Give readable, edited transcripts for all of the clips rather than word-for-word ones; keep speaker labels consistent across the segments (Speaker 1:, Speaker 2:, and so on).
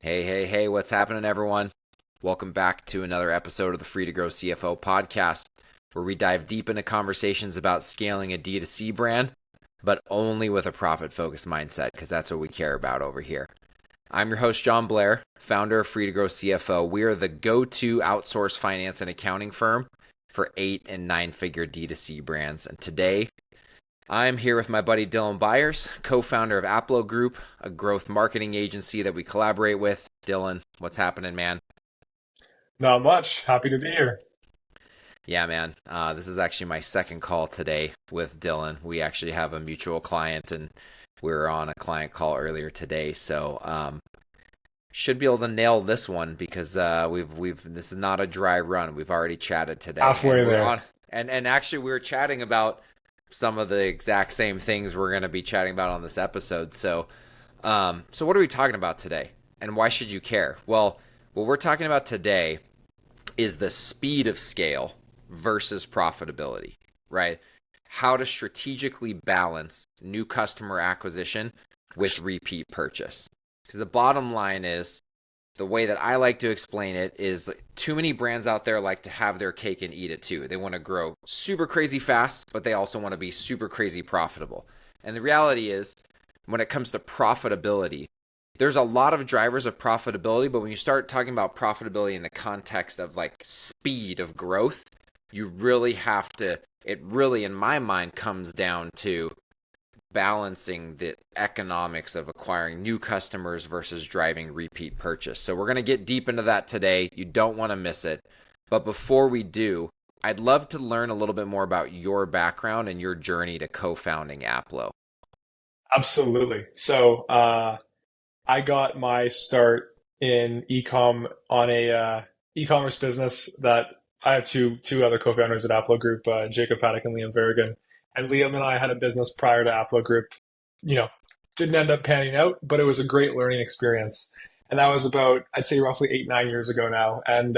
Speaker 1: Hey, hey, hey, what's happening, everyone? Welcome back to another episode of the Free to Grow CFO Podcast, where we dive deep into conversations about scaling a DTC brand, but only with a profit-focused mindset, because that's what we care about over here. I'm your host, Jon Blair, founder of Free to Grow CFO. We are the go-to outsourced finance and accounting firm for 8- and 9-figure DTC brands. And today, I'm here with my buddy Dylan Byers, co-founder of Aplo Group, a growth marketing agency that we collaborate with. Dylan, what's happening, man?
Speaker 2: Not much. Happy to be here.
Speaker 1: Yeah, man. This is actually my second call today with Dylan. We actually have a mutual client, and we were on a client call earlier today. So should be able to nail this one because we've this is not a dry run. We've already chatted today, and
Speaker 2: Halfway
Speaker 1: we're
Speaker 2: there.
Speaker 1: on. And actually, we were chatting about some of the exact same things we're going to be chatting about on this episode. So what are we talking about today, and why should you care? Well, what we're talking about today is the speed of scale versus profitability, right? How to strategically balance new customer acquisition with repeat purchase. Because the bottom line is, the way that I like to explain it is too many brands out there like to have their cake and eat it too. They want to grow super crazy fast, but they also want to be super crazy profitable. And the reality is, when it comes to profitability, there's a lot of drivers of profitability, but when you start talking about profitability in the context of like speed of growth, you really have to, it really, in my mind, comes down to balancing the economics of acquiring new customers versus driving repeat purchase. So we're going to get deep into that today. You don't want to miss it. But before we do, I'd love to learn a little bit more about your background and your journey to co-founding Aplo.
Speaker 2: Absolutely. I got my start in ecom on a e-commerce business that I have two other co-founders at Aplo Group, Jacob Paddock and Liam Verrigan. And Liam and I had a business prior to Aplo Group. You know, didn't end up panning out, but it was a great learning experience. And that was about, I'd say, roughly 8, 9 years ago now. And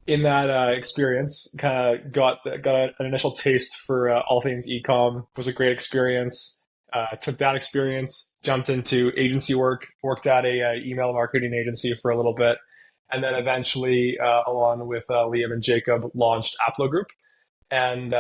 Speaker 2: in that experience, kind of got an initial taste for all things ecom. Was a great experience. Took that experience, jumped into agency work, worked at a email marketing agency for a little bit, and then eventually, along with Liam and Jacob, launched Aplo Group. And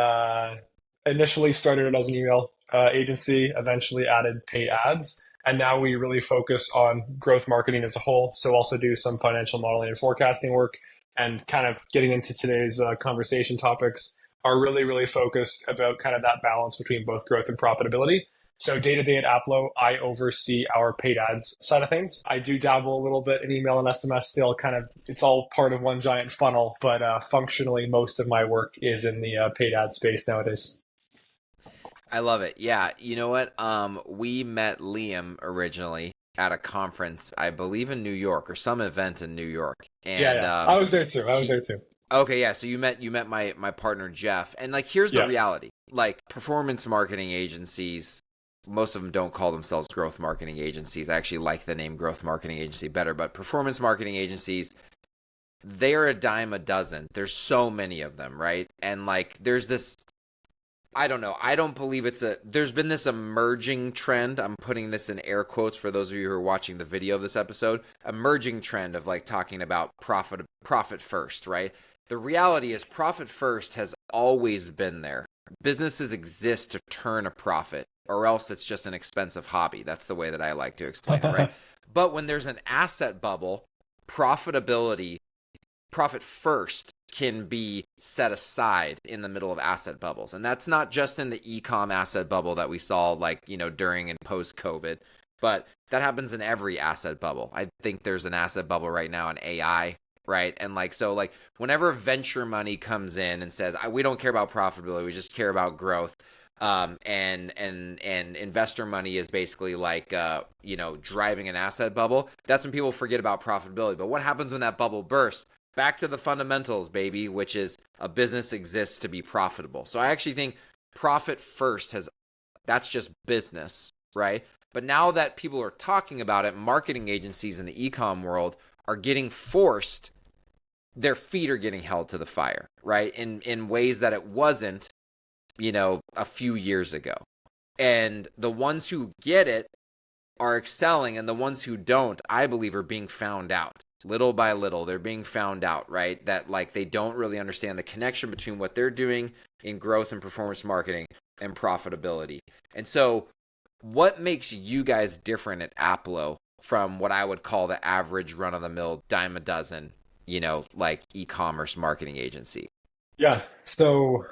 Speaker 2: initially started it as an email agency, eventually added paid ads, and now we really focus on growth marketing as a whole. So also do some financial modeling and forecasting work, and kind of getting into today's conversation topics are really focused about kind of that balance between both growth and profitability. So day to day at Aplo, I oversee our paid ads side of things. I do dabble a little bit in email and SMS still, kind of, it's all part of one giant funnel, but functionally most of my work is in the paid ad space nowadays.
Speaker 1: I love it. Yeah, you know what? We met Liam originally at a conference, I believe in New York or some event in New York.
Speaker 2: Yeah,
Speaker 1: And
Speaker 2: yeah. I was there too. I was
Speaker 1: he
Speaker 2: there too.
Speaker 1: Okay, yeah, so you met my partner Jeff. And like here's the
Speaker 2: Yeah.
Speaker 1: reality. Like performance marketing agencies, most of them don't call themselves growth marketing agencies. I actually like the name growth marketing agency better, but performance marketing agencies, they're a dime a dozen. There's so many of them, right? And like there's this, I don't know. I don't believe there's been this emerging trend. I'm putting this in air quotes for those of you who are watching the video of this episode. Emerging trend of like talking about profit first, right? The reality is profit first has always been there. Businesses exist to turn a profit, or else it's just an expensive hobby. That's the way that I like to explain it, right? But when there's an asset bubble, profitability profit first can be set aside in the middle of asset bubbles. And that's not just in the e-com asset bubble that we saw like, during and post COVID, but that happens in every asset bubble. I think there's an asset bubble right now in AI, right? And like, so like whenever venture money comes in and says, we don't care about profitability, we just care about growth. And investor money is basically like, driving an asset bubble. That's when people forget about profitability. But what happens when that bubble bursts? Back to the fundamentals, baby, which is a business exists to be profitable. So I actually think profit first that's just business, right? But now that people are talking about it, marketing agencies in the e-com world are getting forced, their feet are getting held to the fire, right? In ways that it wasn't, a few years ago. And the ones who get it are excelling, and the ones who don't, I believe, are being found out. Little by little, they're being found out, right? That like they don't really understand the connection between what they're doing in growth and performance marketing and profitability. And so what makes you guys different at Aplo from what I would call the average run-of-the-mill dime a dozen, like e-commerce marketing agency?
Speaker 2: Yeah. So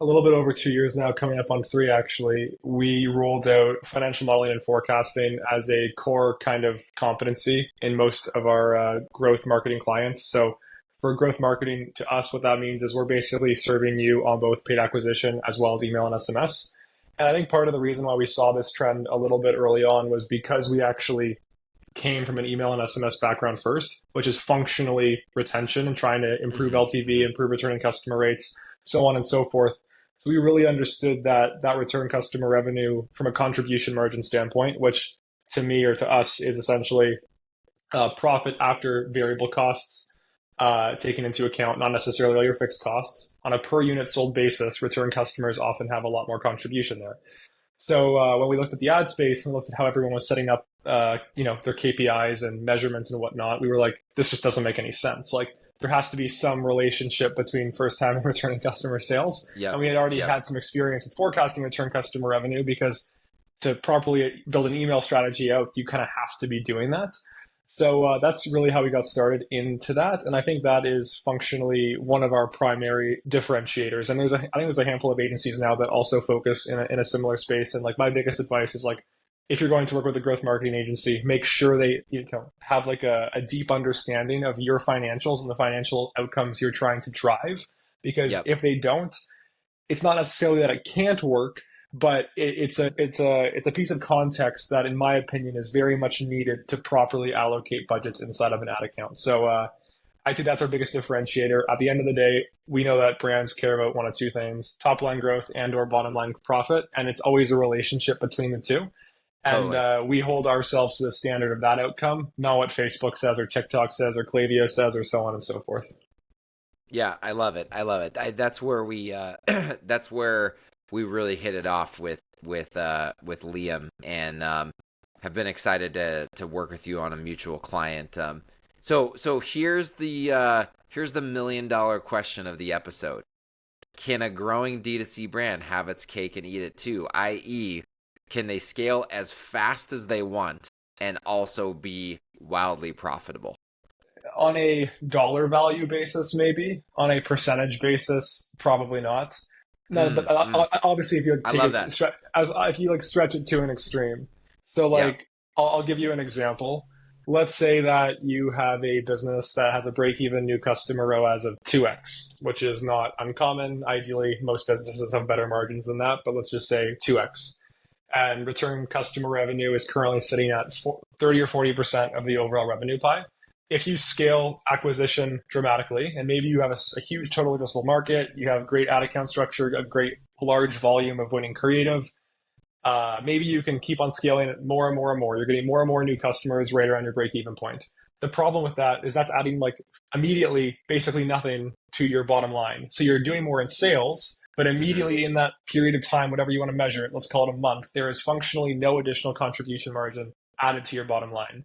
Speaker 2: a little bit over 2 years now, coming up on three actually, we rolled out financial modeling and forecasting as a core kind of competency in most of our growth marketing clients. So for growth marketing, to us, what that means is we're basically serving you on both paid acquisition as well as email and SMS. And I think part of the reason why we saw this trend a little bit early on was because we actually came from an email and SMS background first, which is functionally retention and trying to improve LTV, improve returning customer rates, so on and so forth. So we really understood that return customer revenue from a contribution margin standpoint, which to me or to us is essentially profit after variable costs, taking into account not necessarily all your fixed costs. On a per unit sold basis, return customers often have a lot more contribution there. So when we looked at the ad space and looked at how everyone was setting up, their KPIs and measurements and whatnot, we were like, this just doesn't make any sense. Like, there has to be some relationship between first-time and returning customer sales.
Speaker 1: Yep.
Speaker 2: And we had already had some experience with forecasting return customer revenue, because to properly build an email strategy out, you kind of have to be doing that. So that's really how we got started into that. And I think that is functionally one of our primary differentiators. And I think there's a handful of agencies now that also focus in a similar space. And like my biggest advice is like, if you're going to work with a growth marketing agency, make sure they have like a deep understanding of your financials and the financial outcomes you're trying to drive. Because if they don't, it's not necessarily that it can't work, but it's a piece of context that, in my opinion, is very much needed to properly allocate budgets inside of an ad account. So I think that's our biggest differentiator. At the end of the day, we know that brands care about one of two things: top line growth and/or bottom line profit, and it's always a relationship between the two. Totally. And we hold ourselves to the standard of that outcome, not what Facebook says or TikTok says or Klaviyo says or so on and so forth.
Speaker 1: Yeah, I love it. That's where we really hit it off with Liam, and have been excited to work with you on a mutual client. So here's the $1 million question of the episode: can a growing D2C brand have its cake and eat it too? I.e., can they scale as fast as they want and also be wildly profitable?
Speaker 2: On a dollar value basis, maybe. On a percentage basis, probably not. No, but obviously, if you if you stretch it to an extreme. So, I'll give you an example. Let's say that you have a business that has a break-even new customer ROAS of 2x, which is not uncommon. Ideally, most businesses have better margins than that, but let's just say 2x. And return customer revenue is currently sitting at 30 or 40% of the overall revenue pie. If you scale acquisition dramatically, and maybe you have a huge total addressable market, you have great ad account structure, a great large volume of winning creative, maybe you can keep on scaling it more and more and more. You're getting more and more new customers right around your break-even point. The problem with that is that's adding immediately basically nothing to your bottom line. So you're doing more in sales, but immediately in that period of time, whatever you want to measure it, let's call it a month, there is functionally no additional contribution margin added to your bottom line.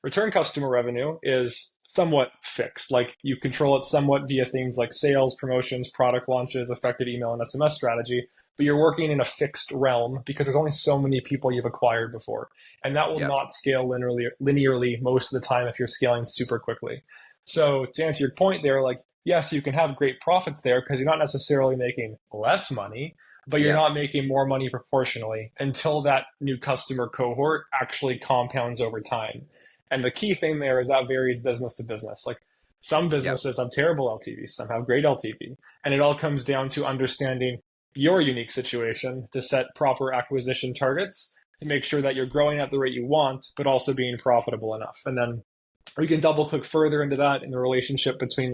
Speaker 2: Return customer revenue is somewhat fixed. Like, you control it somewhat via things like sales, promotions, product launches, effective email and SMS strategy, but you're working in a fixed realm because there's only so many people you've acquired before. And that will not scale linearly most of the time if you're scaling super quickly. So to answer your point there, yes, you can have great profits there because you're not necessarily making less money, but you're not making more money proportionally until that new customer cohort actually compounds over time. And the key thing there is that varies business to business. Like, some businesses have terrible LTV, some have great LTV. And it all comes down to understanding your unique situation to set proper acquisition targets to make sure that you're growing at the rate you want, but also being profitable enough. And then we can double click further into that in the relationship between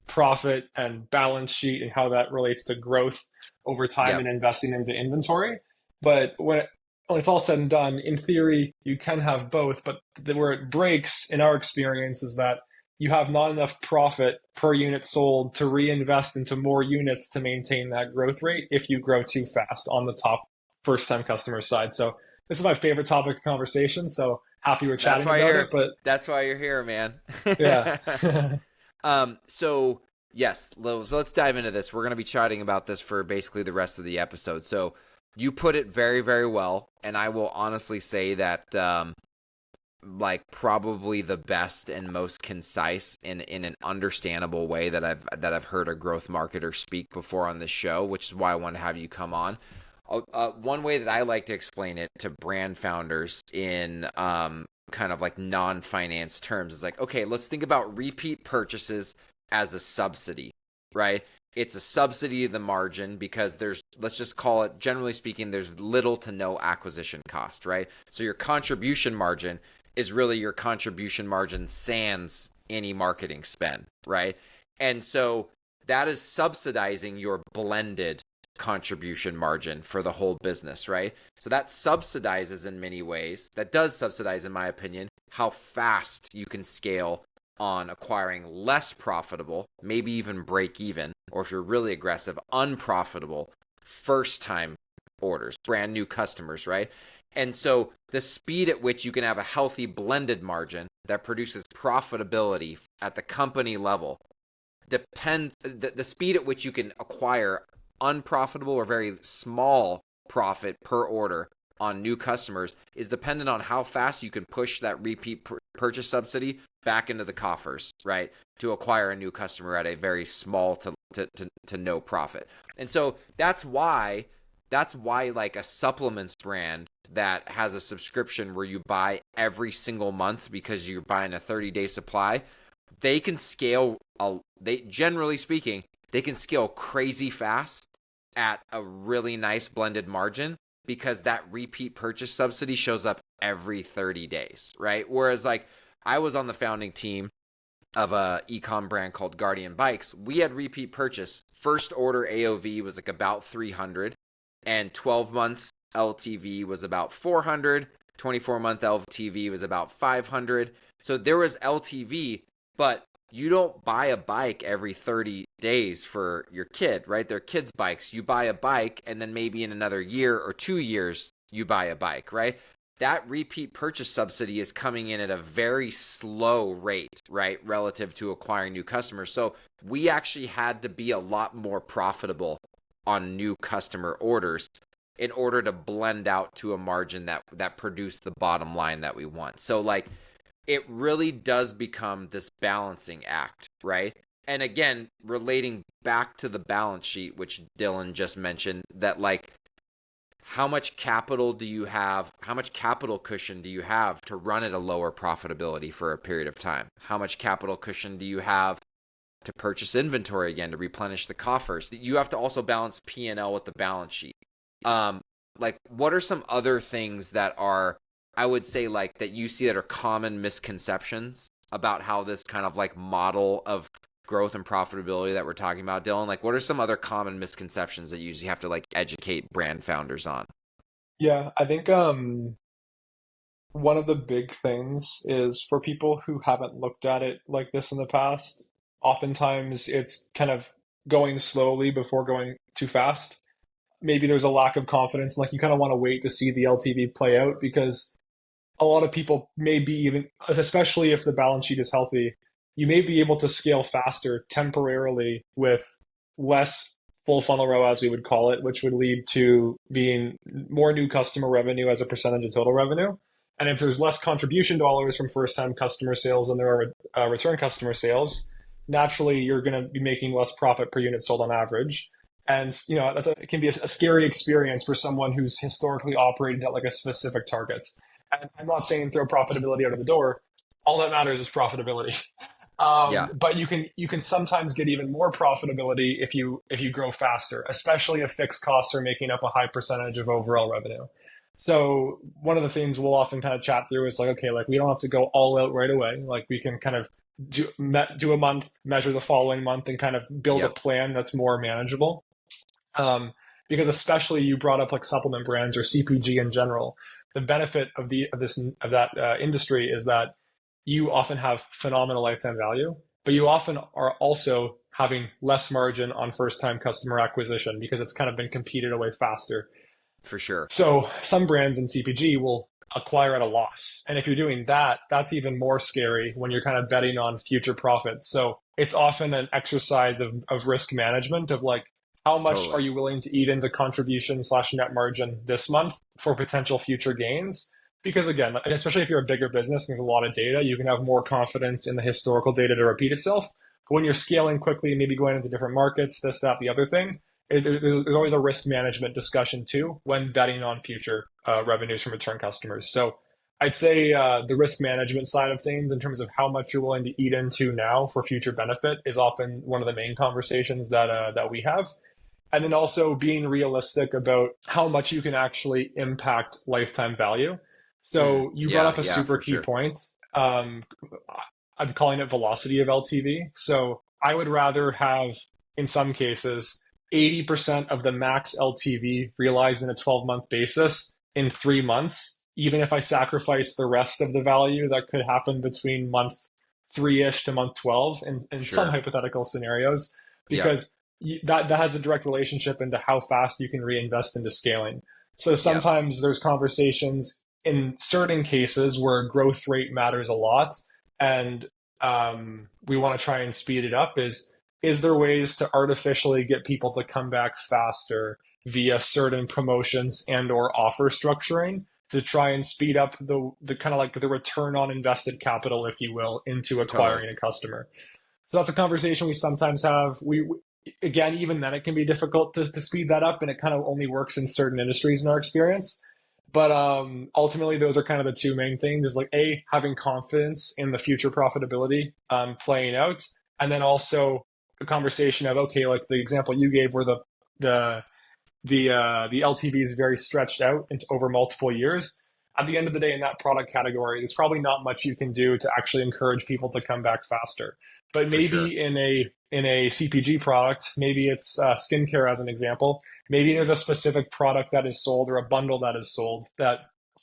Speaker 2: profit and balance sheet and how that relates to growth over time and investing into inventory. But when it's all said and done, in theory, you can have both, but where it breaks in our experience is that you have not enough profit per unit sold to reinvest into more units to maintain that growth rate if you grow too fast on the top first-time customer side. So this is my favorite topic of conversation. So happy we're
Speaker 1: That's
Speaker 2: chatting
Speaker 1: why
Speaker 2: about
Speaker 1: you're
Speaker 2: it. But
Speaker 1: that's why you're here, man.
Speaker 2: yeah,
Speaker 1: So yes, let's dive into this. We're going to be chatting about this for basically the rest of the episode. So you put it very, very well, and I will honestly say that like probably the best and most concise in an understandable way that I've heard a growth marketer speak before on this show, which is why I want to have you come on. One way that I like to explain it to brand founders in kind of like non-finance terms is like, okay, let's think about repeat purchases as a subsidy, right? It's a subsidy to the margin because let's just call it, generally speaking, there's little to no acquisition cost, right? So your contribution margin is really your contribution margin sans any marketing spend, right? And so that is subsidizing your blended contribution margin for the whole business, right? So that subsidizes in many ways, that does subsidize, in my opinion, how fast you can scale on acquiring less profitable, maybe even break even, or if you're really aggressive, unprofitable first time orders, brand new customers, right? And so the speed at which you can have a healthy blended margin that produces profitability at the company level depends, the speed at which you can acquire unprofitable or very small profit per order on new customers is dependent on how fast you can push that repeat purchase subsidy back into the coffers, right? To acquire a new customer at a very small to no profit. And so that's why like a supplements brand that has a subscription where you buy every single month because you're buying a 30-day supply, they can scale, generally speaking, they can scale crazy fast at a really nice blended margin because that repeat purchase subsidy shows up every 30 days, right? Whereas like I was on the founding team of a e-com brand called Guardian Bikes. We had repeat purchase. First order AOV was like about 300 and 12-month LTV was about 400. 24-month LTV was about 500. So there was LTV, but you don't buy a bike every 30 days for your kid, right? They're kids' bikes. You buy a bike and then maybe in another year or 2 years, you buy a bike, right? That repeat purchase subsidy is coming in at a very slow rate, right? Relative to acquiring new customers. So we actually had to be a lot more profitable on new customer orders in order to blend out to a margin that produced the bottom line that we want. So like, it really does become this balancing act, right? And again, relating back to the balance sheet, which Dylan just mentioned, that like, how much capital do you have? How much capital cushion do you have to run at a lower profitability for a period of time? How much capital cushion do you have to purchase inventory again, to replenish the coffers? You have to also balance P&L with the balance sheet. Like, what are some other things that are, I would say, like, that you see that are common misconceptions about how this kind of like model of growth and profitability that we're talking about, Dylan? Like, what are some other common misconceptions that you usually have to like educate brand founders on?
Speaker 2: yeah. I think one of the big things is for people who haven't looked at it like this in the past, oftentimes it's kind of going slowly before going too fast. Maybe there's a lack of confidence. Like you kind of want to wait to see the LTV play out because a lot of people may be even, especially if the balance sheet is healthy, you may be able to scale faster temporarily with less full funnel row, as we would call it, which would lead to being more new customer revenue as a percentage of total revenue. And if there's less contribution dollars from first time customer sales than there are return customer sales, naturally you're going to be making less profit per unit sold on average. And it can be a scary experience for someone who's historically operated at like a specific target. And I'm not saying throw profitability out of the door. All that matters is profitability.
Speaker 1: Yeah.
Speaker 2: But you can sometimes get even more profitability if you grow faster, especially if fixed costs are making up a high percentage of overall revenue. So one of the things we'll often kind of chat through is like, okay, like we don't have to go all out right away. Like we can kind of do a month, measure the following month, and kind of build a plan that's more manageable. Because especially you brought up like supplement brands or CPG in general, the benefit of that industry is that you often have phenomenal lifetime value, but you often are also having less margin on first time customer acquisition because it's kind of been competed away faster.
Speaker 1: For sure.
Speaker 2: So some brands in CPG will acquire at a loss. And if you're doing that, that's even more scary when you're kind of betting on future profits. So it's often an exercise of risk management of like, how much are
Speaker 1: Totally.
Speaker 2: you willing to eat into contribution slash net margin this month for potential future gains? Because again, especially if you're a bigger business, and there's a lot of data, you can have more confidence in the historical data to repeat itself. But when you're scaling quickly, maybe going into different markets, this, that, the other thing, there's always a risk management discussion too when betting on future revenues from return customers. So I'd say the risk management side of things, in terms of how much you're willing to eat into now for future benefit, is often one of the main conversations that we have. And then also being realistic about how much you can actually impact lifetime value. So you brought
Speaker 1: Yeah,
Speaker 2: up a
Speaker 1: yeah,
Speaker 2: super
Speaker 1: for
Speaker 2: key
Speaker 1: sure.
Speaker 2: point. Um, I'm calling it velocity of LTV. So I would rather have, in some cases, 80% of the max LTV realized in a 12-month basis in 3 months, even if I sacrifice the rest of the value that could happen between month three-ish to month 12 in some
Speaker 1: Sure.
Speaker 2: hypothetical scenarios,
Speaker 1: Yep.
Speaker 2: because that has a direct relationship into how fast you can reinvest into scaling. So
Speaker 1: Yep.
Speaker 2: sometimes there's conversations in certain cases where growth rate matters a lot, and we want to try and speed it up. Is there ways to artificially get people to come back faster via certain promotions and or offer structuring to try and speed up the kind of like the return on invested capital, if you will, into
Speaker 1: Totally.
Speaker 2: acquiring a customer? So that's a conversation we sometimes have. Again, even then, it can be difficult to speed that up, and it kind of only works in certain industries in our experience. But ultimately, those are kind of the two main things: is like a having confidence in the future profitability playing out, and then also a conversation of okay, like the example you gave, where the the LTV is very stretched out into over multiple years. At the end of the day, in that product category, there's probably not much you can do to actually encourage people to come back faster. But
Speaker 1: For sure.
Speaker 2: maybe in a CPG product, maybe it's skincare as an example. Maybe there's a specific product that is sold or a bundle that is sold that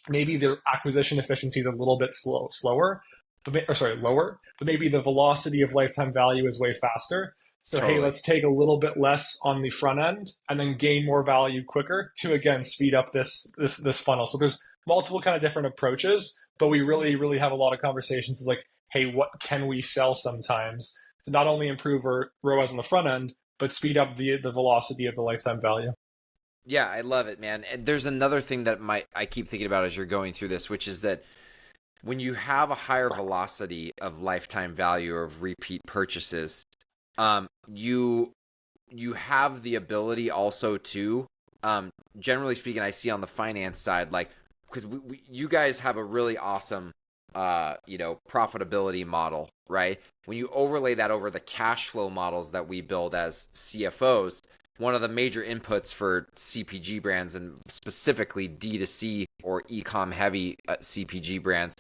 Speaker 2: maybe the acquisition efficiency is a little bit slower, or sorry, lower, but maybe the velocity of lifetime value is way faster. So, hey,
Speaker 1: Totally.
Speaker 2: let's take a little bit less on the front end and then gain more value quicker to again speed up this funnel. So there's multiple kind of different approaches, but we really have a lot of conversations like, hey, what can we sell sometimes to not only improve our ROAS on the front end, but speed up the velocity of the lifetime value.
Speaker 1: Yeah, I love it, man. And there's another thing that I keep thinking about as you're going through this, which is that when you have a higher velocity of lifetime value or of repeat purchases, you have the ability also to, generally speaking, I see on the finance side, like because you guys have a really awesome, profitability model, right? When you overlay that over the cash flow models that we build as CFOs, one of the major inputs for CPG brands and specifically D2C or e-com heavy CPG brands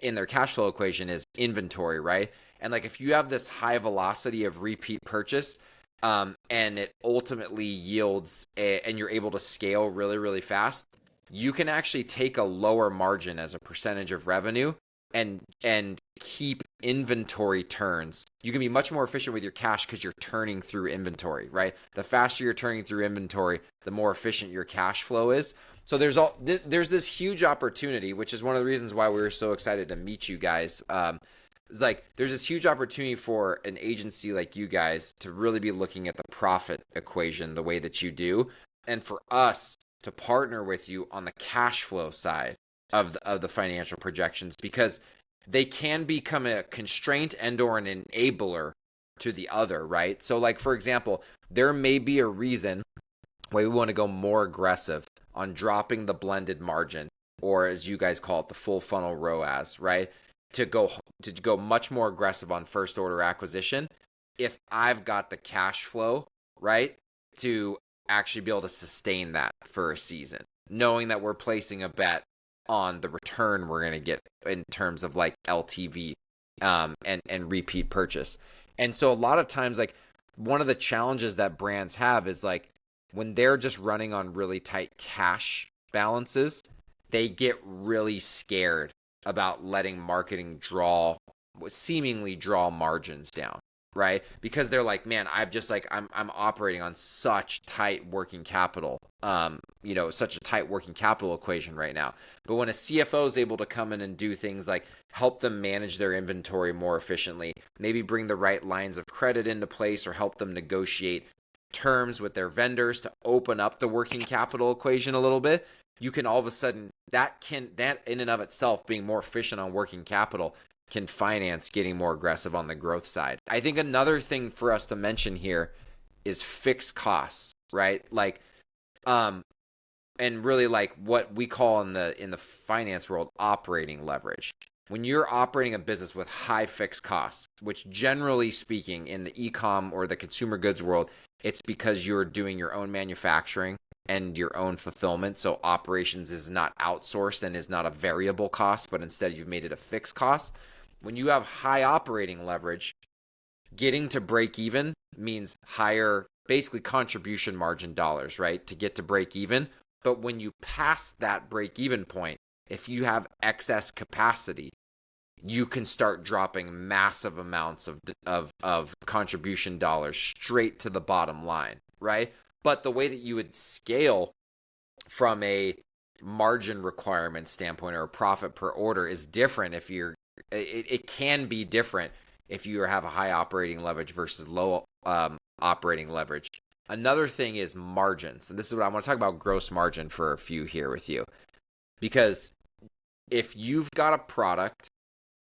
Speaker 1: in their cash flow equation is inventory, right? And like if you have this high velocity of repeat purchase, and it ultimately yields and you're able to scale really fast, you can actually take a lower margin as a percentage of revenue and keep inventory turns. You can be much more efficient with your cash because you're turning through inventory, right? The faster you're turning through inventory, the more efficient your cash flow is. So there's this huge opportunity, which is one of the reasons why we were so excited to meet you guys. It's like there's this huge opportunity for an agency like you guys to really be looking at the profit equation the way that you do, and for us to partner with you on the cash flow side of the financial projections, because they can become a constraint and or an enabler to the other, right? So like for example, there may be a reason why we want to go more aggressive on dropping the blended margin, or as you guys call it, the full funnel ROAS, right? To go much more aggressive on first order acquisition if I've got the cash flow, right, to actually be able to sustain that for a season, knowing that we're placing a bet on the return we're going to get in terms of like LTV, and repeat purchase. And so a lot of times, like one of the challenges that brands have is like when they're just running on really tight cash balances, they get really scared about letting marketing seemingly draw margins down, right? Because they're like, man, I'm operating on such tight working capital, such a tight working capital equation right now. But when a CFO is able to come in and do things like help them manage their inventory more efficiently, maybe bring the right lines of credit into place or help them negotiate terms with their vendors to open up the working capital equation a little bit, you can all of a sudden, that in and of itself, being more efficient on working capital, can finance getting more aggressive on the growth side. I think another thing for us to mention here is fixed costs, right? Like, and really like what we call in the finance world operating leverage. When you're operating a business with high fixed costs, which generally speaking in the e-com or the consumer goods world, it's because you're doing your own manufacturing and your own fulfillment. So operations is not outsourced and is not a variable cost, but instead you've made it a fixed cost. When you have high operating leverage, getting to break even means higher, basically contribution margin dollars, right? To get to break even. But when you pass that break even point, if you have excess capacity, you can start dropping massive amounts of contribution dollars straight to the bottom line, right? But the way that you would scale from a margin requirement standpoint or a profit per order is different if it can be different if you have a high operating leverage versus low operating leverage. Another thing is margins. And this is what I want to talk about, gross margin for a few here with you. Because if you've got a product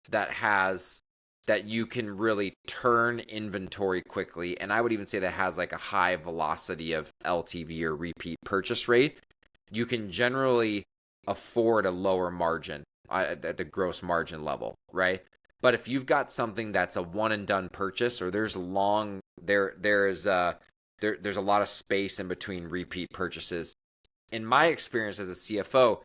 Speaker 1: that you can really turn inventory quickly, and I would even say that has like a high velocity of LTV or repeat purchase rate, you can generally afford a lower margin at the gross margin level, right? But if you've got something that's a one and done purchase, or there's a lot of space in between repeat purchases, in my experience as a CFO,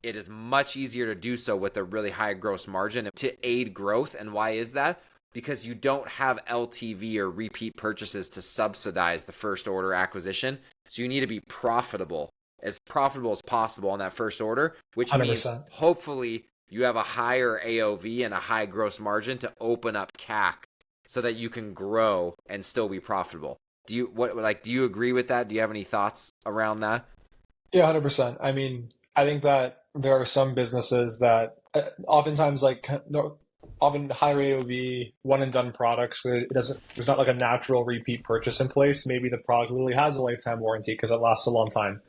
Speaker 1: it is much easier to do so with a really high gross margin to aid growth. And why is that? Because you don't have LTV or repeat purchases to subsidize the first order acquisition. So you need to be profitable as possible on that first order, which
Speaker 2: 100%.
Speaker 1: means hopefully you have a higher AOV and a high gross margin to open up CAC so that you can grow and still be profitable. Do you agree with that? Do you have any thoughts around that?
Speaker 2: Yeah, 100%. I mean, I think that there are some businesses that oftentimes often higher AOV, one and done products where there's not like a natural repeat purchase in place. Maybe the product literally has a lifetime warranty because it lasts a long time.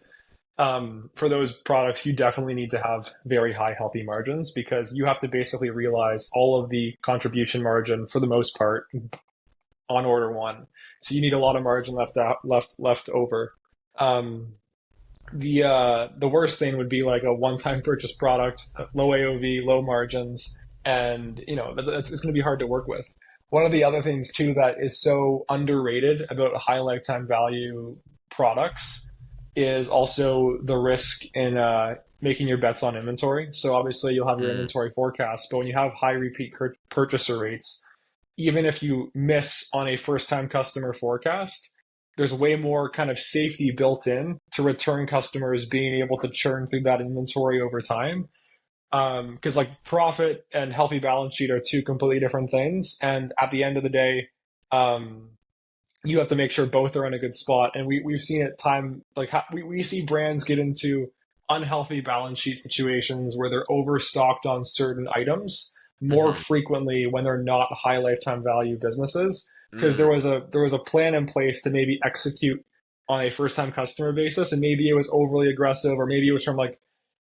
Speaker 2: For those products, you definitely need to have very high, healthy margins because you have to basically realize all of the contribution margin for the most part on order one. So you need a lot of margin left over. The worst thing would be like a one-time purchase product, low AOV, low margins, and it's going to be hard to work with. One of the other things too that is so underrated about high lifetime value products is also the risk in making your bets on inventory. So obviously you'll have your inventory forecast, but when you have high repeat purchaser rates, even if you miss on a first-time customer forecast, there's way more kind of safety built in to return customers being able to churn through that inventory over time. Because like profit and healthy balance sheet are two completely different things. And at the end of the day, you have to make sure both are in a good spot. And we've seen it we see brands get into unhealthy balance sheet situations where they're overstocked on certain items more frequently when they're not high lifetime value businesses. Because there was a plan in place to maybe execute on a first time customer basis, and maybe it was overly aggressive, or maybe it was from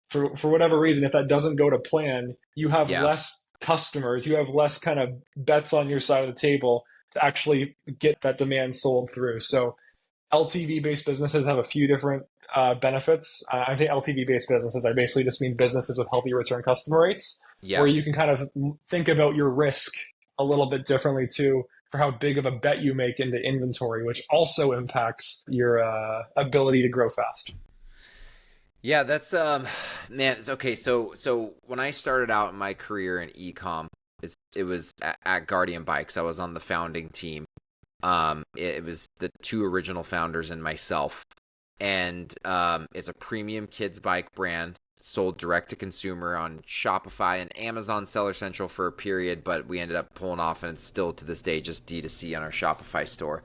Speaker 2: for whatever reason. If that doesn't go to plan, you have less customers, you have less kind of bets on your side of the table to actually get that demand sold through. So LTV based businesses have a few different benefits. I think LTV based businesses, I basically just mean businesses with healthy return customer rates, where you can kind of think about your risk a little bit differently too, for how big of a bet you make into inventory, which also impacts your ability to grow fast.
Speaker 1: Yeah, that's man. It's okay. So when I started out in my career in e-com, it was at Guardian Bikes. I was on the founding team. It was the two original founders and myself, and it's a premium kids bike brand. sold direct to consumer on Shopify and Amazon Seller Central for a period, but we ended up pulling off, and it's still to this day just DTC on our Shopify store.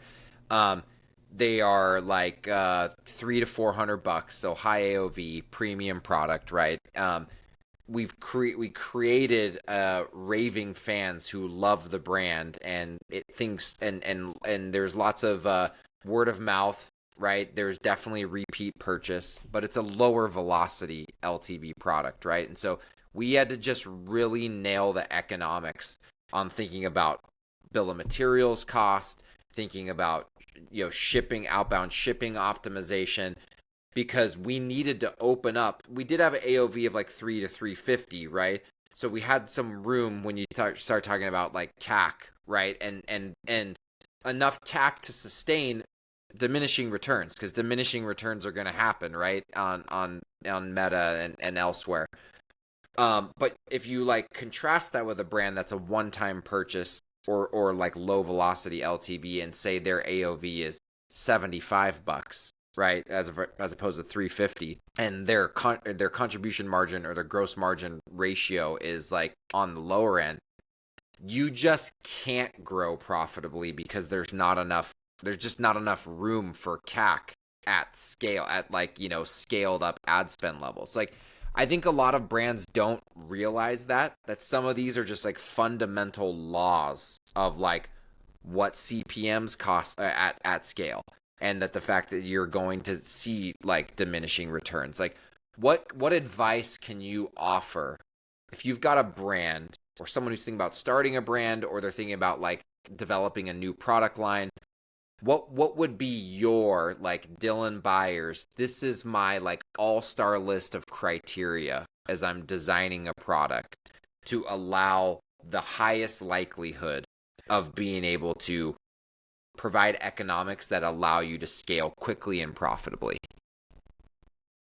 Speaker 1: They are like $300 to $400, so high AOV, premium product, right? We created raving fans who love the brand, and it thinks and there's lots of word of mouth, right? There's definitely repeat purchase, but it's a lower velocity LTV product, right? And so we had to just really nail the economics on thinking about bill of materials cost, thinking about outbound shipping optimization, because we needed to open up. We did have an AOV of like 3 to 350, right? So we had some room when you start talking about like CAC, right? And enough CAC to sustain diminishing returns, because diminishing returns are going to happen, right? On Meta and elsewhere. But if you like contrast that with a brand that's a one-time purchase or like low velocity LTV, and say their AOV is $75, right, as opposed to 350, and their contribution margin or their gross margin ratio is like on the lower end, you just can't grow profitably, because there's just not enough room for CAC at scale, at like, scaled up ad spend levels. Like, I think a lot of brands don't realize that some of these are just like fundamental laws of like what CPMs cost at scale, and that the fact that you're going to see like diminishing returns. Like, what advice can you offer if you've got a brand, or someone who's thinking about starting a brand, or they're thinking about like developing a new product line? What would be your like Dylan Byers, this is my like all-star list of criteria as I'm designing a product to allow the highest likelihood of being able to provide economics that allow you to scale quickly and profitably?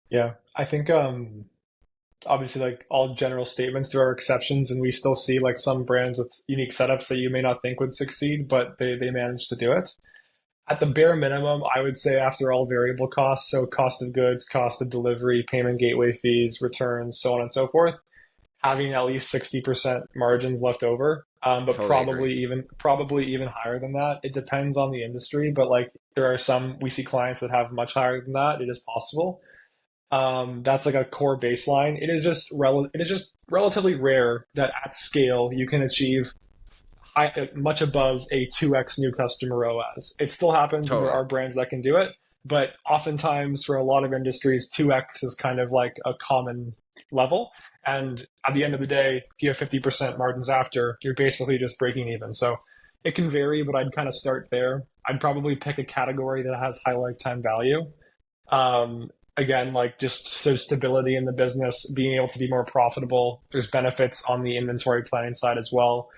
Speaker 2: Yeah, I think obviously, like all general statements, there are exceptions, and we still see like some brands with unique setups that you may not think would succeed, but they manage to do it. At the bare minimum, I would say, after all variable costs, so cost of goods, cost of delivery, payment gateway fees, returns, so on and so forth, having at least 60% margins left over, but
Speaker 1: Totally agree.
Speaker 2: probably even higher than that. It depends on the industry, but like there are some, we see clients that have much higher than that. It is possible. That's like a core baseline. It is just relatively rare that at scale you can achieve much above a 2x new customer ROAS. It still happens, and there
Speaker 1: Totally.
Speaker 2: are brands that can do it, but oftentimes for a lot of industries, 2x is kind of like a common level. And at the end of the day, if you have 50% margins after, you're basically just breaking even. So it can vary, but I'd kind of start there. I'd probably pick a category that has high lifetime value. Again, like just so stability in the business, being able to be more profitable. There's benefits on the inventory planning side as well.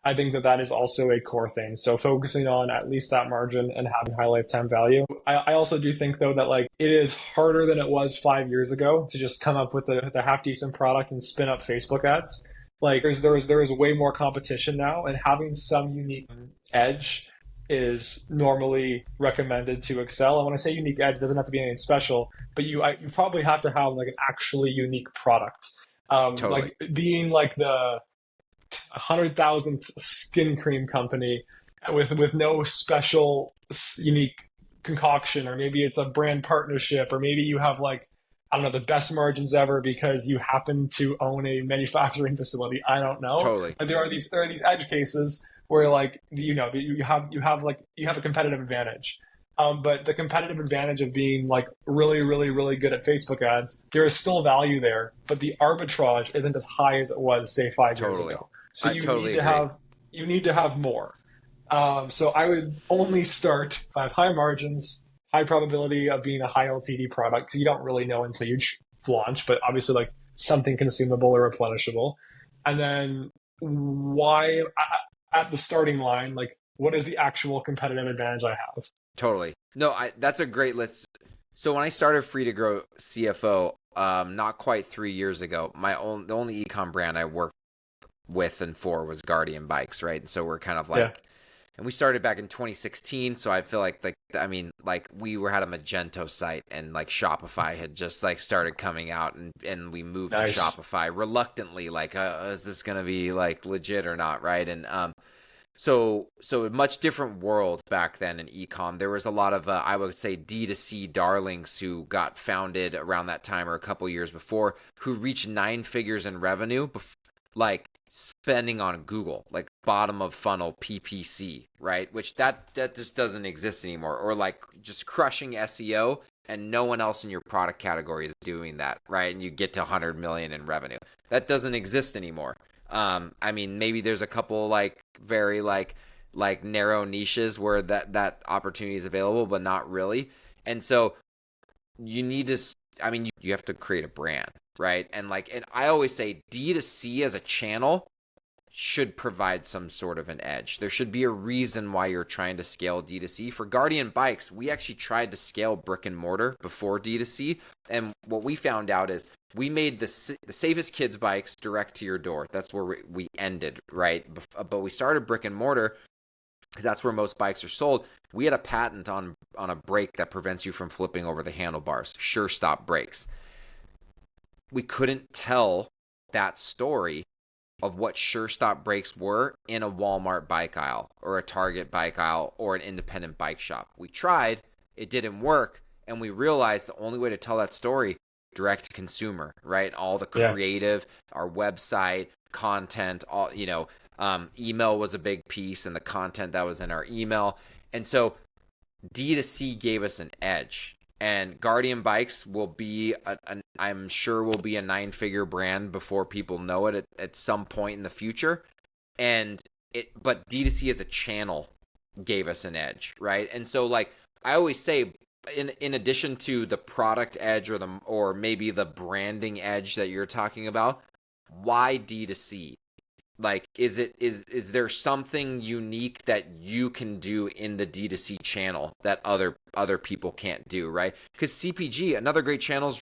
Speaker 2: I think that is also a core thing. So focusing on at least that margin and having high lifetime value. I also do think though that like it is harder than it was 5 years ago to just come up with a half decent product and spin up Facebook ads. Like there is way more competition now, and having some unique edge is normally recommended to excel. And when I say unique edge, it doesn't have to be anything special, but you probably have to have like an actually unique product.
Speaker 1: Totally.
Speaker 2: Like being like the 100,000th skin cream company with no special unique concoction, or maybe it's a brand partnership, or maybe you have like, I don't know, the best margins ever because you happen to own a manufacturing facility. I don't know.
Speaker 1: Totally.
Speaker 2: But there are these edge cases where like you have a competitive advantage. But the competitive advantage of being like really, really, really good at Facebook ads, there is still value there, but the arbitrage isn't as high as it was, say, 5 years
Speaker 1: Totally.
Speaker 2: ago. So
Speaker 1: I totally agree.
Speaker 2: you need to have more. So I would only start if I have high margins, high probability of being a high LTV product, because you don't really know until you launch, but obviously like something consumable or replenishable. And then why at the starting line, like what is the actual competitive advantage I have?
Speaker 1: Totally. No, that's a great list. So when I started Free to Grow CFO, not quite 3 years ago, the only ecom brand I worked with and for was Guardian Bikes, right? And so we're kind of like
Speaker 2: Yeah.
Speaker 1: And we started back in 2016, so I feel like I mean, like we had a Magento site, and like Shopify had just like started coming out, and we moved to Shopify reluctantly, like is this gonna be like legit or not, right? And so a much different world back then in ecom. There was a lot of I would say D2C darlings who got founded around that time or a couple years before, who reached 9 figures in revenue, like spending on Google, like bottom of funnel PPC, right? Which that just doesn't exist anymore. Or like just crushing SEO, and no one else in your product category is doing that, right? And you get to 100 million in revenue. That doesn't exist anymore. I mean, maybe there's a couple like very like narrow niches where that opportunity is available, but not really. And so you need to, I mean, you have to create a brand, right? And I always say D2C as a channel should provide some sort of an edge. There should be a reason why you're trying to scale D2C. For Guardian Bikes, we actually tried to scale brick and mortar before D2C. And what we found out is we made the safest kids bikes direct to your door. That's where we ended, right? But we started brick and mortar because that's where most bikes are sold. We had a patent on a brake that prevents you from flipping over the handlebars, Sure Stop brakes. We couldn't tell that story of what Sure Stop brakes were in a Walmart bike aisle or a Target bike aisle or an independent bike shop. We tried, it didn't work, and we realized the only way to tell that story, direct to consumer, right? All the creative, our website, content, all, email was a big piece, and the content that was in our email. And so D2C gave us an edge. And Guardian Bikes will be, I'm sure will be a 9-figure brand before people know it at some point in the future. But D2C as a channel gave us an edge, right? And so like I always say, in addition to the product edge or maybe the branding edge that you're talking about, why D2C? Like, is there something unique that you can do in the D2C channel that other people can't do, right? Because CPG, another great channel is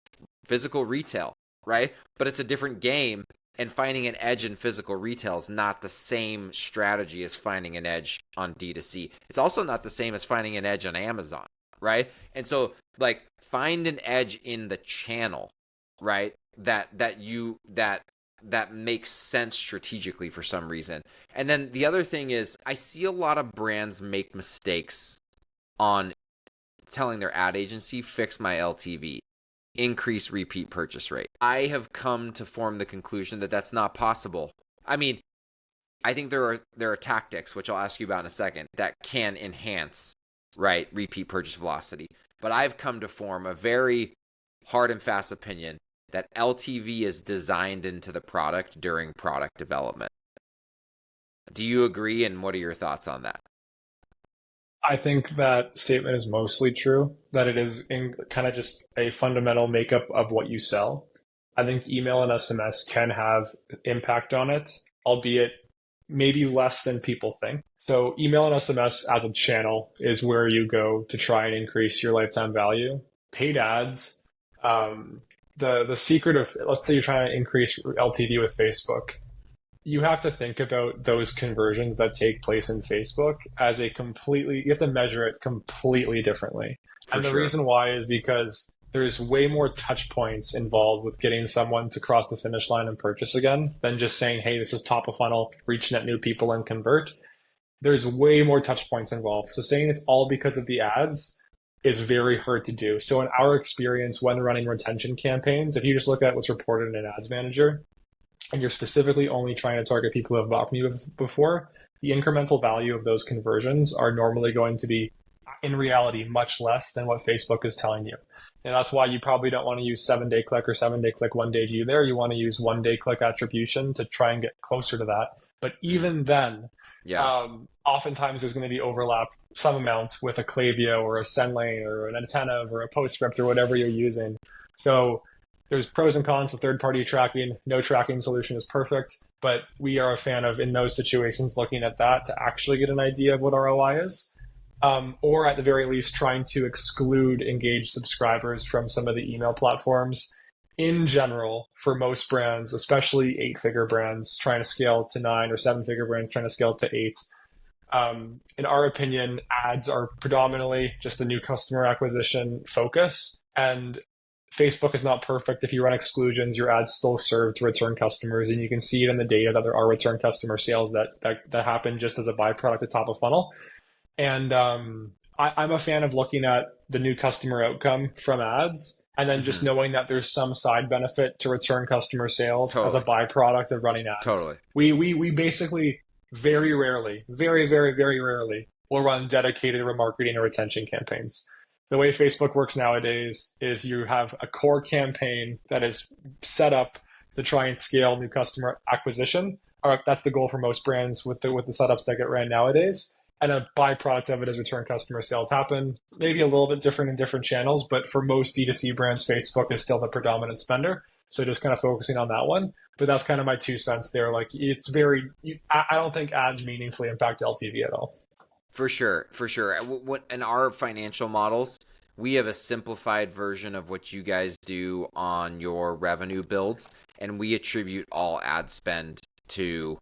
Speaker 1: physical retail, right? But it's a different game, and finding an edge in physical retail is not the same strategy as finding an edge on D2C. It's also not the same as finding an edge on Amazon, right? And so, like, find an edge in the channel, right? That makes sense strategically for some reason. And then the other thing is, I see a lot of brands make mistakes on telling their ad agency, fix my LTV, increase repeat purchase rate. I have come to form the conclusion that that's not possible. I mean, I think there are tactics, which I'll ask you about in a second, that can enhance, right, repeat purchase velocity. But I've come to form a very hard and fast opinion that LTV is designed into the product during product development. Do you agree, and what are your thoughts on that?
Speaker 2: I think that statement is mostly true, that it is in kind of just a fundamental makeup of what you sell. I think email and SMS can have impact on it, albeit maybe less than people think. So email and SMS as a channel is where you go to try and increase your lifetime value. Paid ads, the secret of, let's say you're trying to increase LTV with Facebook, you have to think about those conversions that take place in Facebook as you have to measure it completely differently. And the reason why is because there's way more touch points involved with getting someone to cross the finish line and purchase again than just saying, hey, this is top of funnel, reach net new people and convert. There's way more touch points involved. So saying it's all because of the ads is very hard to do. So in our experience, when running retention campaigns, if you just look at what's reported in an ads manager, and you're specifically only trying to target people who have bought from you before, the incremental value of those conversions are normally going to be, in reality, much less than what Facebook is telling you. And that's why you probably don't want to use 7-day click or 7-day click, 1-day view there. You want to use 1-day click attribution to try and get closer to that. But even then, oftentimes there's going to be overlap some amount with a Klaviyo or a SendLane or an Attentive or a PostScript or whatever you're using. So there's pros and cons of third-party tracking. No tracking solution is perfect, but we are a fan of, in those situations, looking at that to actually get an idea of what ROI is. Or at the very least, trying to exclude engaged subscribers from some of the email platforms. In general, for most brands, especially 8-figure brands trying to scale to 9, or 7-figure brands trying to scale to 8, In our opinion, ads are predominantly just a new customer acquisition focus. And Facebook is not perfect. If you run exclusions, your ads still serve to return customers. And you can see it in the data that there are return customer sales that happen just as a byproduct at top of funnel. And I'm a fan of looking at the new customer outcome from ads and then just
Speaker 1: Mm-hmm.
Speaker 2: knowing that there's some side benefit to return customer sales as a
Speaker 1: Totally.
Speaker 2: byproduct of running ads.
Speaker 1: Totally.
Speaker 2: We basically very rarely, very, very, very rarely will run dedicated remarketing or retention campaigns. The way Facebook works nowadays is you have a core campaign that is set up to try and scale new customer acquisition. Or that's the goal for most brands with the setups that get ran nowadays. And a byproduct of it is return customer sales happen. Maybe a little bit different in different channels, but for most D2C brands, Facebook is still the predominant spender. So just kind of focusing on that one. But that's kind of my 2 cents there. Like it's very, I don't think ads meaningfully impact LTV at all.
Speaker 1: For sure, for sure. In our financial models, we have a simplified version of what you guys do on your revenue builds, and we attribute all ad spend to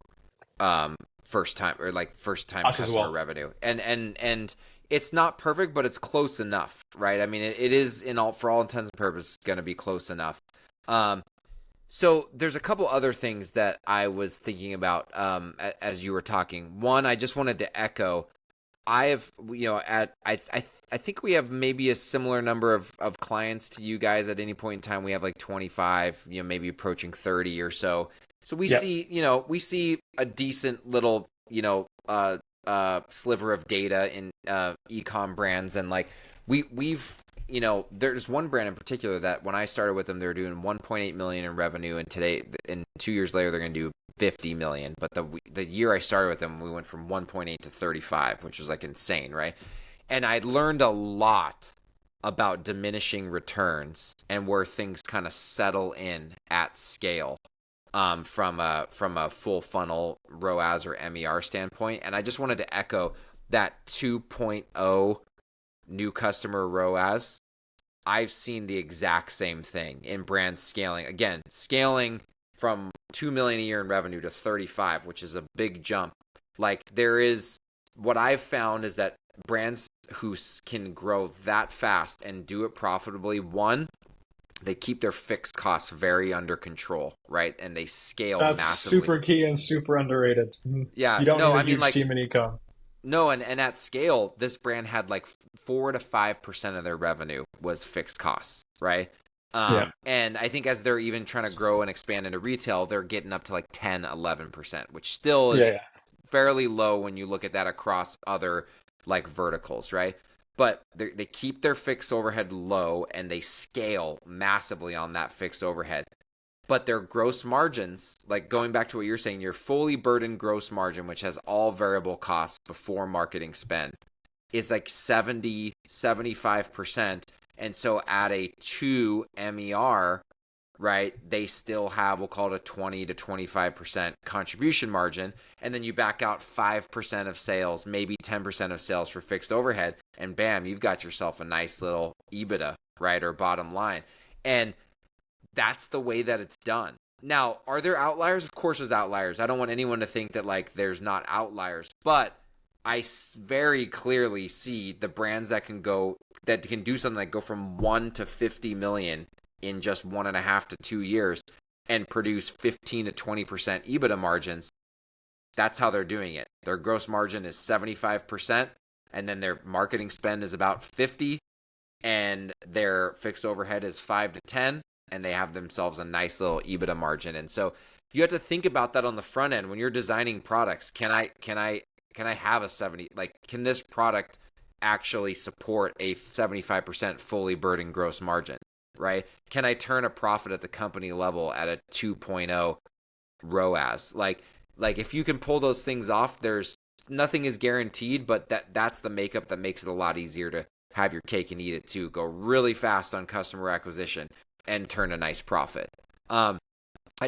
Speaker 1: first time
Speaker 2: Us as
Speaker 1: customer
Speaker 2: well.
Speaker 1: revenue. And it's not perfect, but it's close enough, right? I mean, it is for all intents and purposes going to be close enough. So there's a couple other things that I was thinking about as you were talking. One, I just wanted to echo. I have, I think we have maybe a similar number of clients to you guys at any point in time. We have like 25, maybe approaching 30 or so. So we
Speaker 2: Yep.
Speaker 1: we see a decent little, sliver of data in e-com brands. And like we've, there's one brand in particular that when I started with them, they were doing 1.8 million in revenue. And today, and 2 years later, they're going to do 50 million. But the year I started with them, we went from 1.8 to 35, which was like insane, right? And I learned a lot about diminishing returns and where things kind of settle in at scale from a full funnel ROAS or MER standpoint. And I just wanted to echo that 2.0 new customer ROAS. I've seen the exact same thing in brands scaling. Again, scaling from 2 million a year in revenue to 35, which is a big jump. Like what I've found is that brands who can grow that fast and do it profitably, one, they keep their fixed costs very under control, right? And they scale
Speaker 2: That's
Speaker 1: massively.
Speaker 2: super key and super underrated.
Speaker 1: Yeah,
Speaker 2: You don't
Speaker 1: no,
Speaker 2: need a
Speaker 1: I mean,
Speaker 2: huge team in ecom.
Speaker 1: No, and at scale, this brand had like 4 to 5% of their revenue was fixed costs, right?
Speaker 2: Yeah.
Speaker 1: And I think as they're even trying to grow and expand into retail, they're getting up to like 10, 11%, which still is
Speaker 2: Yeah.
Speaker 1: fairly low when you look at that across other like verticals, right? But they keep their fixed overhead low and they scale massively on that fixed overhead. But their gross margins, like going back to what you're saying, your fully burdened gross margin, which has all variable costs before marketing spend, is like 70, 75%. And so at a 2 MER, right, they still have, we'll call it a 20 to 25% contribution margin. And then you back out 5% of sales, maybe 10% of sales for fixed overhead. And bam, you've got yourself a nice little EBITDA, right, or bottom line. And that's the way that it's done. Now, are there outliers? Of course there's outliers. I don't want anyone to think that like there's not outliers, but I very clearly see the brands that can do something like go from 1 to 50 million in just 1.5 to 2 years and produce 15 to 20% EBITDA margins. That's how they're doing it. Their gross margin is 75%, and then their marketing spend is about 50, and their fixed overhead is 5 to 10. And they have themselves a nice little EBITDA margin. And so you have to think about that on the front end when you're designing products. Can I have a 70, like, can this product actually support a 75% fully burdened gross margin, right? Can I turn a profit at the company level at a 2.0 ROAS? Like if you can pull those things off, there's nothing is guaranteed, but that's the makeup that makes it a lot easier to have your cake and eat it too. Go really fast on customer acquisition and turn a nice profit.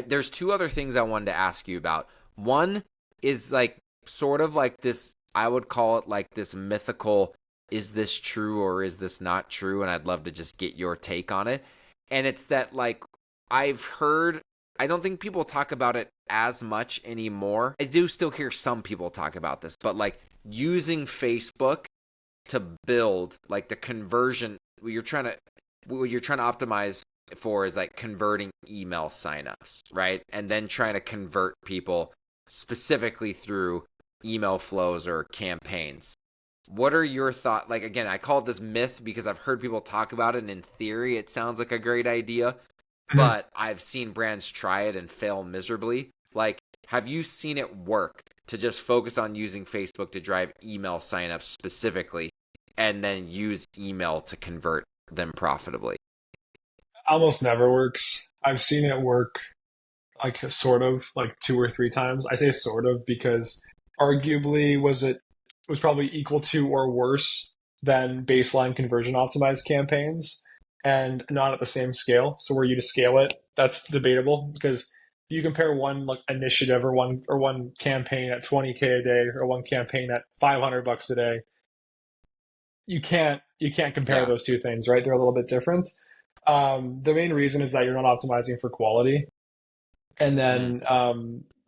Speaker 1: There's 2 other things I wanted to ask you about. One is like sort of like this, I would call it like this mythical, is this true or is this not true? And I'd love to just get your take on it. And it's that like I've heard, I don't think people talk about it as much anymore. I do still hear some people talk about this, but like using Facebook to build like the conversion. What you're trying to optimize for is like converting email signups, right? And then trying to convert people specifically through email flows or campaigns. What are your thoughts? Like, again, I call it this myth because I've heard people talk about it, and in theory it sounds like a great idea, but I've seen brands try it and fail miserably. Like, have you seen it work to just focus on using Facebook to drive email signups specifically and then use email to convert them profitably?
Speaker 2: Almost never works. I've seen it work like sort of like 2 or 3 times. I say sort of because arguably was probably equal to or worse than baseline conversion optimized campaigns, and not at the same scale. So were you to scale it, that's debatable, because you compare one like initiative or one campaign at 20K a day or one campaign at $500 a day. You can't compare those two things, right? They're a little bit different. The main reason is that you're not optimizing for quality. And then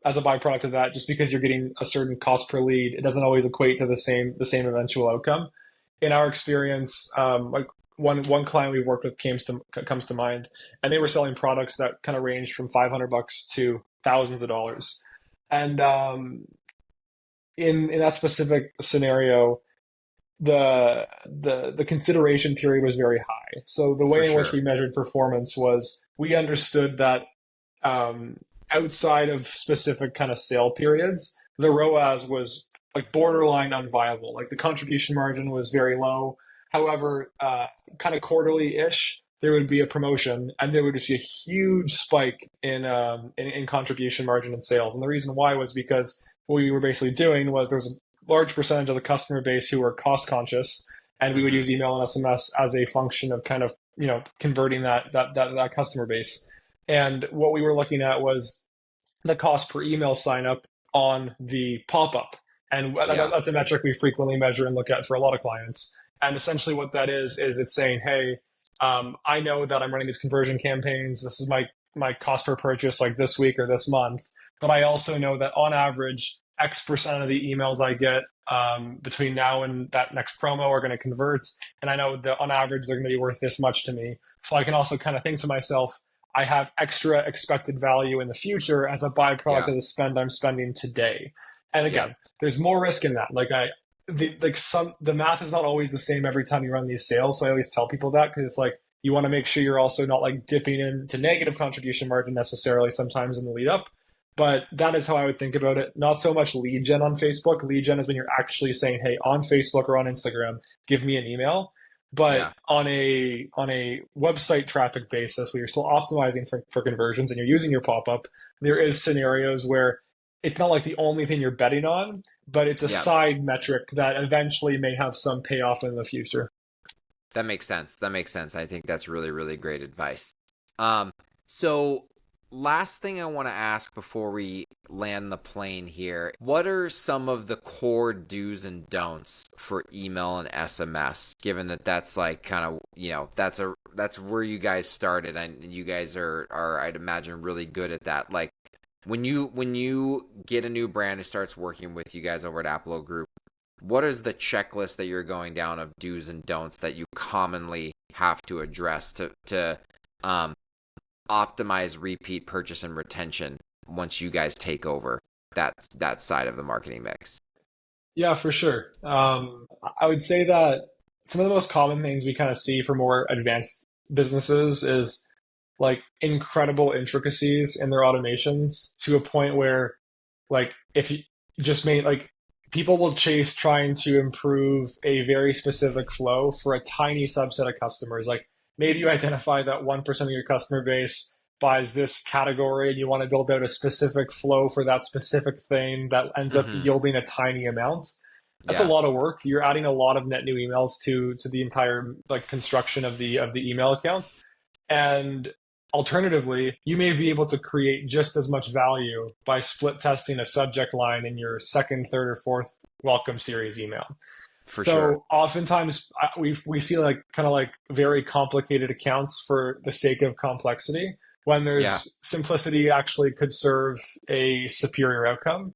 Speaker 2: as a byproduct of that, just because you're getting a certain cost per lead, it doesn't always equate to the same eventual outcome. In our experience, like one client we worked with comes to mind, and they were selling products that kind of ranged from $500 to thousands of dollars. And in that specific scenario, the consideration period was very high. So the way in which we measured performance was we understood that outside of specific kind of sale periods, the ROAS was like borderline unviable. Like the contribution margin was very low. However, kind of quarterly-ish, there would be a promotion, and there would just be a huge spike in contribution margin and sales. And the reason why was because what we were basically doing was there was a large percentage of the customer base who were cost conscious, and we would use email and SMS as a function of kind of converting that customer base. And what we were looking at was the cost per email sign up on the pop-up. And that's a metric we frequently measure and look at for a lot of clients. And essentially what that is it's saying, hey, I know that I'm running these conversion campaigns. This is my cost per purchase like this week or this month. But I also know that on average, X% of the emails I get between now and that next promo are going to convert. And I know that on average, they're going to be worth this much to me. So I can also kind of think to myself, I have extra expected value in the future as a byproduct of the spend I'm spending today. And again, there's more risk in that. The math is not always the same every time you run these sales. So I always tell people that, because it's like, you want to make sure you're also not like dipping into negative contribution margin necessarily sometimes in the lead up. But that is how I would think about it. Not so much lead gen on Facebook. Lead gen is when you're actually saying, hey, on Facebook or on Instagram, give me an email. But on a website traffic basis, where you're still optimizing for conversions and you're using your pop-up, there is scenarios where it's not like the only thing you're betting on, but it's a side metric that eventually may have some payoff in the future.
Speaker 1: That makes sense. I think that's really, really great advice. So last thing I want to ask before we land the plane here, what are some of the core do's and don'ts for email and SMS, given that that's like kind of, that's where you guys started, and you guys are I'd imagine really good at that. Like when you get a new brand who starts working with you guys over at Aplo Group, what is the checklist that you're going down of do's and don'ts that you commonly have to address to optimize repeat purchase and retention once you guys take over that side of the marketing mix?
Speaker 2: Yeah, for sure. I would say that some of the most common things we kind of see for more advanced businesses is like incredible intricacies in their automations, to a point where like if you just made like people will chase trying to improve a very specific flow for a tiny subset of customers. Like maybe you identify that 1% of your customer base buys this category and you want to build out a specific flow for that specific thing that ends up yielding a tiny amount. That's a lot of work. You're adding a lot of net new emails to the entire like construction of the email account. And alternatively, you may be able to create just as much value by split testing a subject line in your second, third, or fourth welcome series email. So oftentimes we see like kind of like very complicated accounts for the sake of complexity, when there's simplicity actually could serve a superior outcome.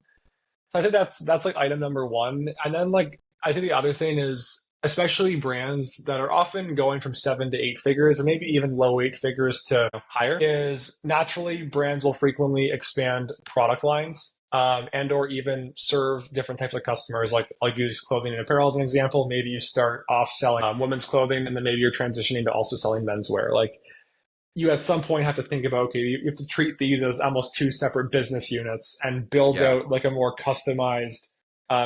Speaker 2: So I think that's like item number one. And then like I think the other thing is especially brands that are often going from 7 to 8 figures or maybe even low 8 figures to higher is naturally brands will frequently expand product lines and or even serve different types of customers. Like I'll use clothing and apparel as an example. Maybe you start off selling women's clothing and then maybe you're transitioning to also selling menswear. Like you at some point have to think about, okay, you have to treat these as almost two separate business units and build
Speaker 1: Yeah,
Speaker 2: out like a more customized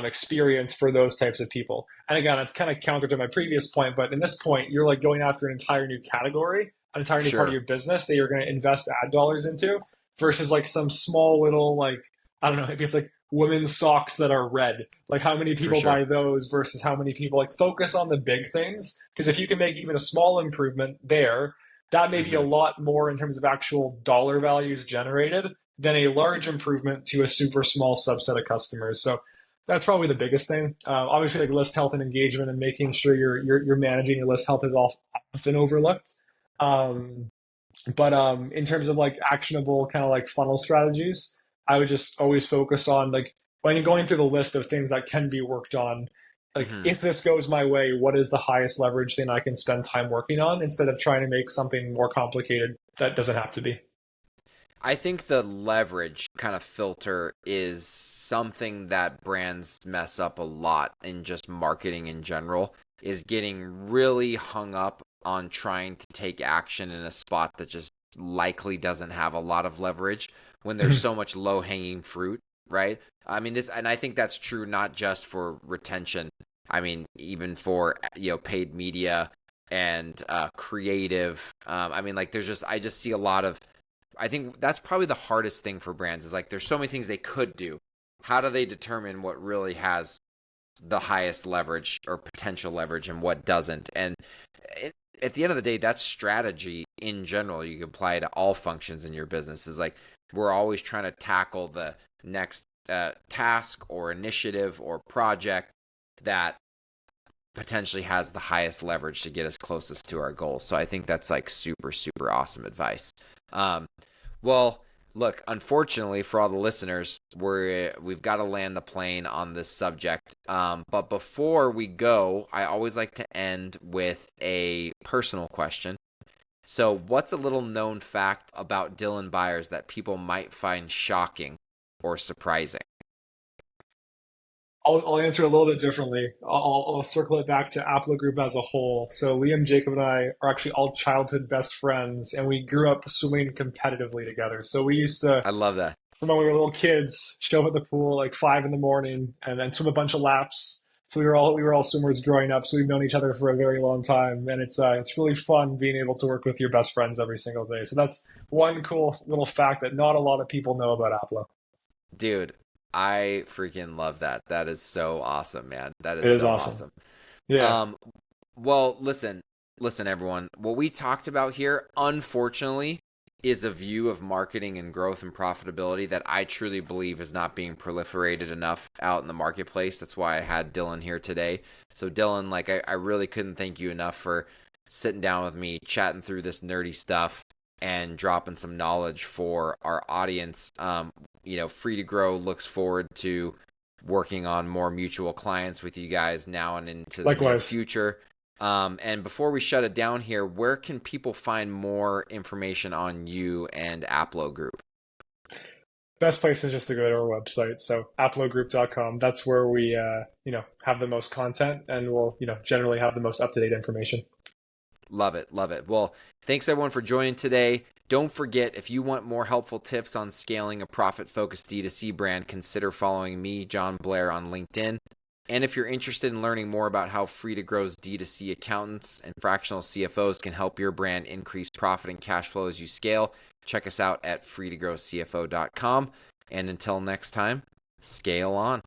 Speaker 2: experience for those types of people. And again, it's kind of counter to my previous point, but in this point, you're like going after an entire new category, an entire new part of
Speaker 1: sure,
Speaker 2: your business that you're going to invest ad dollars into versus like some small little, like, I don't know, maybe it's like women's socks that are red. Like how many
Speaker 1: for
Speaker 2: people
Speaker 1: sure.
Speaker 2: buy those versus how many people like focus on the big things. Because if you can make even a small improvement there, that may be a
Speaker 1: Hmm.
Speaker 2: lot more in terms of actual dollar values generated than a large improvement to a super small subset of customers. So that's probably the biggest thing. Obviously, like list health and engagement and making sure you're managing your list health is often overlooked. Um, but in terms of like actionable kind of like funnel strategies, I would just always focus on like when you're going through the list of things that can be worked on, like
Speaker 1: Hmm.
Speaker 2: if this goes my way, what is the highest leverage thing I can spend time working on instead of trying to make something more complicated that doesn't have to be.
Speaker 1: I think the leverage kind of filter is something that brands mess up a lot in just marketing in general, is getting really hung up on trying to take action in a spot that just likely doesn't have a lot of leverage when there's so much low hanging fruit, right? I mean this, and I think that's true not just for retention. I mean even for paid media and creative. I mean like there's just I just see a lot of, I think that's probably the hardest thing for brands is like there's so many things they could do. How do they determine what really has the highest leverage or potential leverage and what doesn't? And it, at the end of the day, that's strategy in general. You can apply to all functions in your business. Is like we're always trying to tackle the next task or initiative or project that potentially has the highest leverage to get us closest to our goals. So I think that's like super, super awesome advice. Um, well, look, unfortunately for all the listeners, we've got to land the plane on this subject. But before we go, I always like to end with a personal question. So, what's a little known fact about Dylan Byers that people might find shocking or surprising?
Speaker 2: I'll answer a little bit differently. I'll circle it back to Aplo Group as a whole. So Liam, Jacob, and I are actually all childhood best friends, and we grew up swimming competitively together. So we used to,
Speaker 1: I love that.
Speaker 2: from when we were little kids, show up at the pool like 5 in the morning and then swim a bunch of laps. So we were all swimmers growing up. So we've known each other for a very long time, and it's really fun being able to work with your best friends every single day. So that's one cool little fact that not a lot of people know about Aplo.
Speaker 1: Dude, I freaking love that. That is so awesome, man. That is
Speaker 2: It is
Speaker 1: so
Speaker 2: awesome.
Speaker 1: awesome.
Speaker 2: Yeah.
Speaker 1: Um, well, listen, everyone. What we talked about here, unfortunately, is a view of marketing and growth and profitability that I truly believe is not being proliferated enough out in the marketplace. That's why I had Dylan here today. So, Dylan, like, I really couldn't thank you enough for sitting down with me, chatting through this nerdy stuff, and dropping some knowledge for our audience. Free to Grow looks forward to working on more mutual clients with you guys now and into the near
Speaker 2: Likewise.
Speaker 1: future. And before we shut it down here, where can people find more information on you and Aplo Group?
Speaker 2: Best place is just to go to our website. So aplogroup.com. That's where we, have the most content and we'll, generally have the most up-to-date information.
Speaker 1: Love it. Love it. Well, thanks everyone for joining today. Don't forget, if you want more helpful tips on scaling a profit-focused D2C brand, consider following me, Jon Blair, on LinkedIn. And if you're interested in learning more about how Free to Grow's D2C accountants and fractional CFOs can help your brand increase profit and cash flow as you scale, check us out at freetogrowcfo.com. And until next time, scale on.